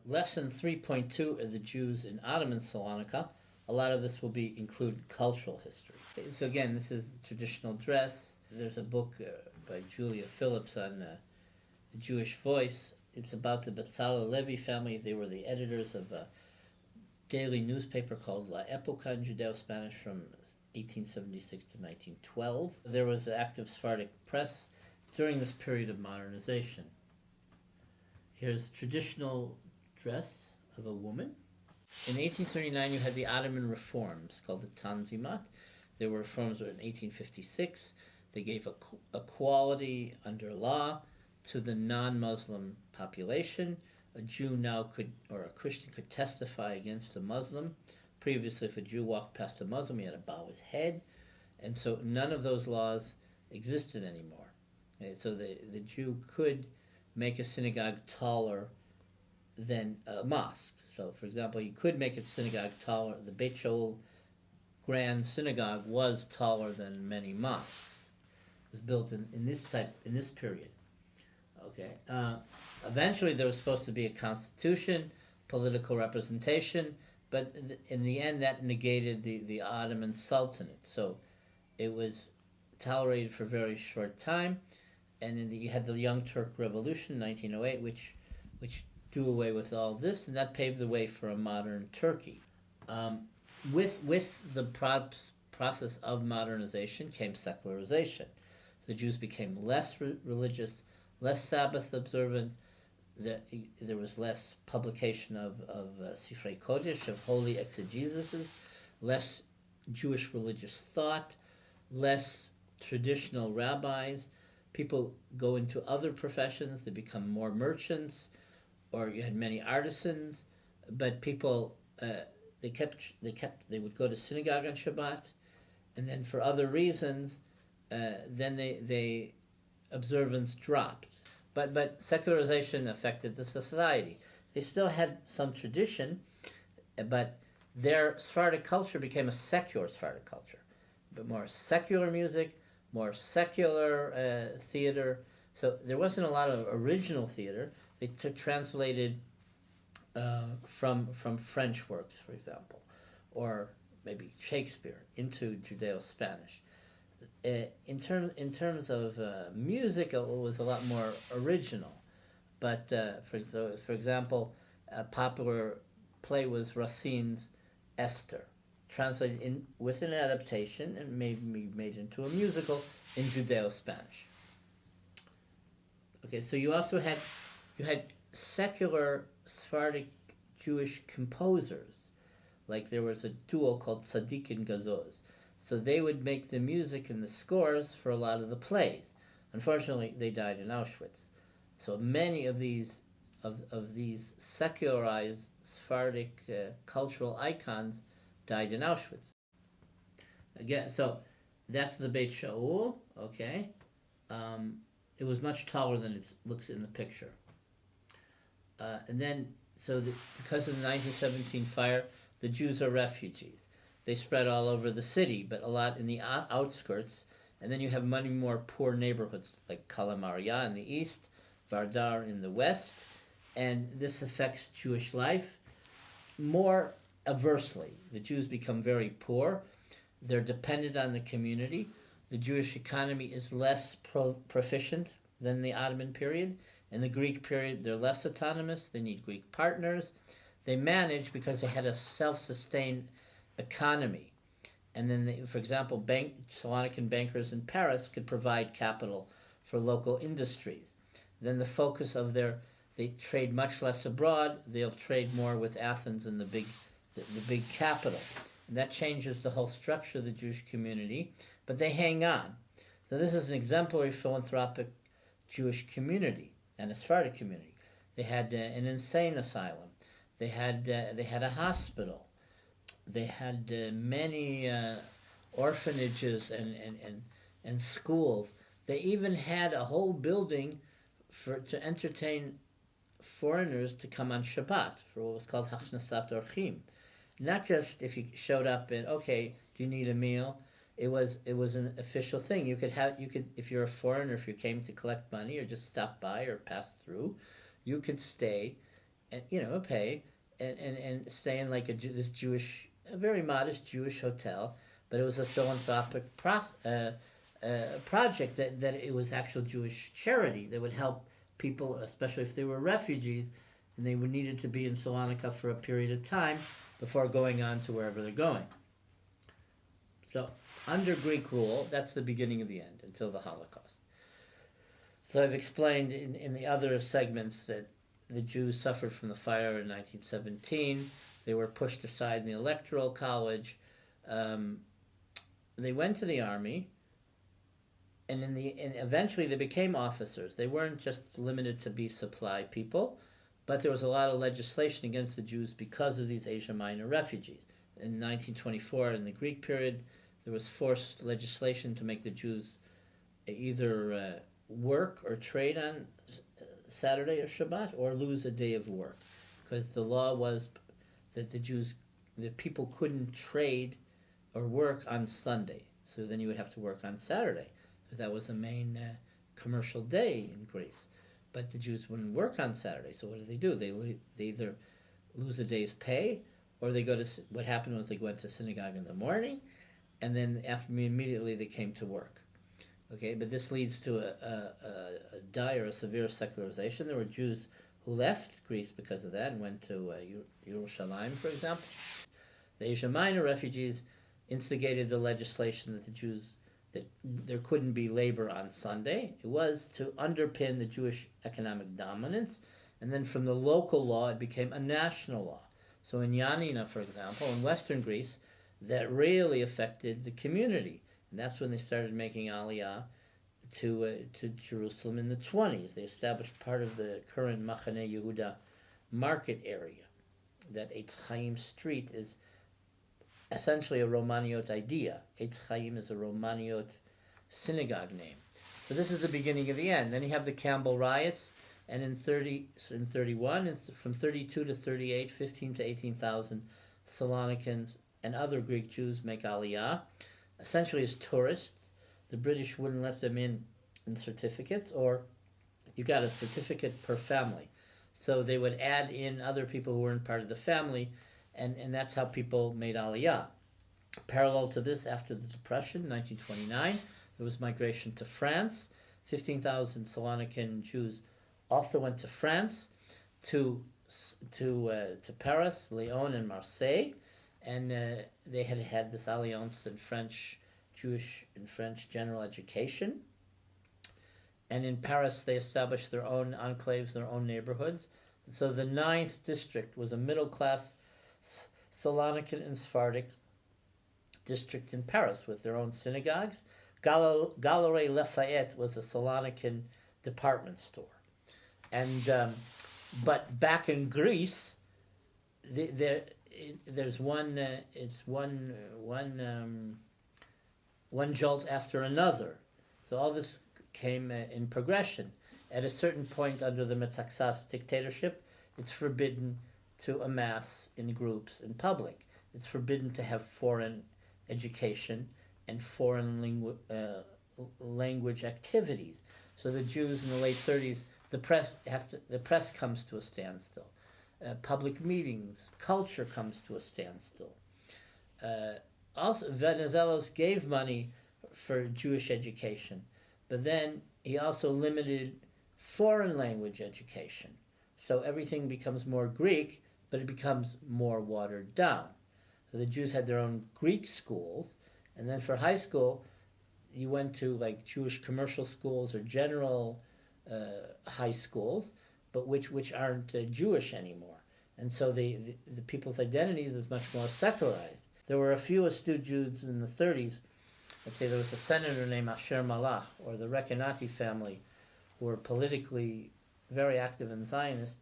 Lesson 3.2 are the Jews in Ottoman Salonika. A lot of this will be include cultural history. So again, this is traditional dress. There's a book by Julia Phillips on the Jewish Voice. It's about the Bezalel Levi family. They were the editors of a daily newspaper called La Época in Judeo-Spanish from 1876 to 1912. There was an active Sephardic press during this period of modernization. Here's traditional dress of a woman. In 1839, you had the Ottoman reforms called the Tanzimat. There were reforms in 1856. They gave equality under law to the non-Muslim population. A Jew now could, or a Christian could testify against a Muslim. Previously, if a Jew walked past a Muslim, he had to bow his head. And so none of those laws existed anymore. Okay, so the Jew could make a synagogue taller than a mosque. So, for example, you could make a synagogue taller. The Beit Shaul Grand Synagogue was taller than many mosques. It was built in this period. Okay. Eventually, there was supposed to be a constitution, political representation, but in the end, that negated the Ottoman Sultanate. So, it was tolerated for a very short time, and you had the Young Turk Revolution, 1908, which do away with all this, and that paved the way for a modern Turkey. With the process of modernization came secularization. The Jews became less religious, less Sabbath observant. There was less publication of Sifrei Kodesh, of holy exegesis, less Jewish religious thought, less traditional rabbis. People go into other professions. They become more merchants, or you had many artisans, but people they would go to synagogue on Shabbat, and then for other reasons, then they observance dropped. But secularization affected the society. They still had some tradition, but their Sephardic culture became a secular Sephardic culture, but more secular music, more secular theater. So there wasn't a lot of original theater. They translated from French works, for example, or maybe Shakespeare into Judeo-Spanish. In terms of music, it was a lot more original. But for example, a popular play was Racine's Esther, translated with an adaptation and made into a musical in Judeo-Spanish. Okay, so you also had secular Sephardic Jewish composers. Like there was a duo called Tzaddik and Gazoz. So they would make the music and the scores for a lot of the plays. Unfortunately, they died in Auschwitz. So many of these secularized Sephardic cultural icons died in Auschwitz. Again, so that's the Beit Shaul. Okay, it was much taller than it looks in the picture. And then, because of the 1917 fire, the Jews are refugees. They spread all over the city, but a lot in the outskirts. And then you have many more poor neighborhoods like Kalamaria in the east, Vardar in the west, and this affects Jewish life more adversely. The Jews become very poor. They're dependent on the community. The Jewish economy is less proficient than the Ottoman period. In the Greek period, they're less autonomous. They need Greek partners. They manage because they had a self-sustained economy. And then, for example, Salonican bankers in Paris could provide capital for local industries. Then the focus of they trade much less abroad. They'll trade more with Athens and the big capital. And that changes the whole structure of the Jewish community, but they hang on. So this is an exemplary philanthropic Jewish community and a Sephardic community. They had an insane asylum. They had a hospital. They had many orphanages and schools. They even had a whole building to entertain foreigners to come on Shabbat for what was called Hachnasat Orchim. Not just if you showed up and okay, do you need a meal? It was an official thing. You could if you're a foreigner, if you came to collect money or just stop by or pass through, you could stay and pay, and stay in like this Jewish, a very modest Jewish hotel, but it was a philanthropic project that it was actual Jewish charity that would help people, especially if they were refugees, and they would needed to be in Salonika for a period of time before going on to wherever they're going. So under Greek rule, that's the beginning of the end until the Holocaust. So I've explained in the other segments that the Jews suffered from the fire in 1917. They were pushed aside in the Electoral College. They went to the army, and eventually they became officers. They weren't just limited to be supply people, but there was a lot of legislation against the Jews because of these Asia Minor refugees. In 1924, in the Greek period, there was forced legislation to make the Jews either work or trade on Saturday or Shabbat, or lose a day of work, because the law was that the people couldn't trade or work on Sunday. So then you would have to work on Saturday, because that was the main commercial day in Greece. But the Jews wouldn't work on Saturday, so what do? They either lose a day's pay, or they go to, what happened was they went to synagogue in the morning, and then immediately they came to work. Okay, but this leads to a dire, a severe secularization. There were Jews who left Greece because of that and went to Yerushalayim, for example. The Asia Minor refugees instigated the legislation that the Jews, that there couldn't be labor on Sunday. It was to underpin the Jewish economic dominance, and then from the local law it became a national law. So in Yanina, for example, in Western Greece, that really affected the community. And that's when they started making Aliyah to Jerusalem in the 20s. They established part of the current Machane Yehuda market area. That Eitz Chaim Street is essentially a Romaniot idea. Eitz Chaim is a Romaniot synagogue name. So this is the beginning of the end. Then you have the Campbell Riots, and in 31, from 32 to 38, 15 to 18,000 Salonikans and other Greek Jews make Aliyah, essentially as tourists. The British wouldn't let them in certificates, or you got a certificate per family. So they would add in other people who weren't part of the family, and that's how people made Aliyah. Parallel to this, after the Depression, 1929, there was migration to France. 15,000 Salonican Jews also went to France, to Paris, Lyon, and Marseille, and they had this alliance in Jewish and French general education. And in Paris, they established their own enclaves, their own neighborhoods. So the 9th district was a middle-class Salonican and Sephardic district in Paris with their own synagogues. Galerie Lafayette was a Salonican department store. And but back in Greece, there's one jolt after another. So all this came in progression. At a certain point under the Metaxas dictatorship, it's forbidden to amass in groups in public. It's forbidden to have foreign education and foreign language activities. So the Jews in the late 30s, the press comes to a standstill. Public meetings, culture comes to a standstill. Also, Venizelos gave money for Jewish education, but then he also limited foreign language education. So everything becomes more Greek, but it becomes more watered down. So the Jews had their own Greek schools, and then for high school, you went to like Jewish commercial schools or general high schools, but which aren't Jewish anymore. And so the people's identities is much more secularized. There were a few astute Jews in the 30s. Let's say there was a senator named Asher Malach, or the Rekanati family, who were politically very active and Zionist.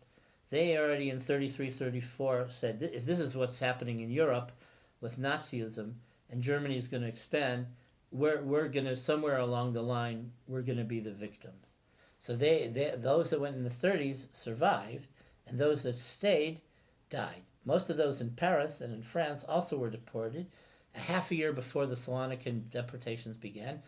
They already in 33, 34 said, if this is what's happening in Europe with Nazism, and Germany is going to expand, we're going to, somewhere along the line, we're going to be the victims. So those that went in the 30s survived, and those that stayed died. Most of those in Paris and in France also were deported a half a year before the Salonican deportations began.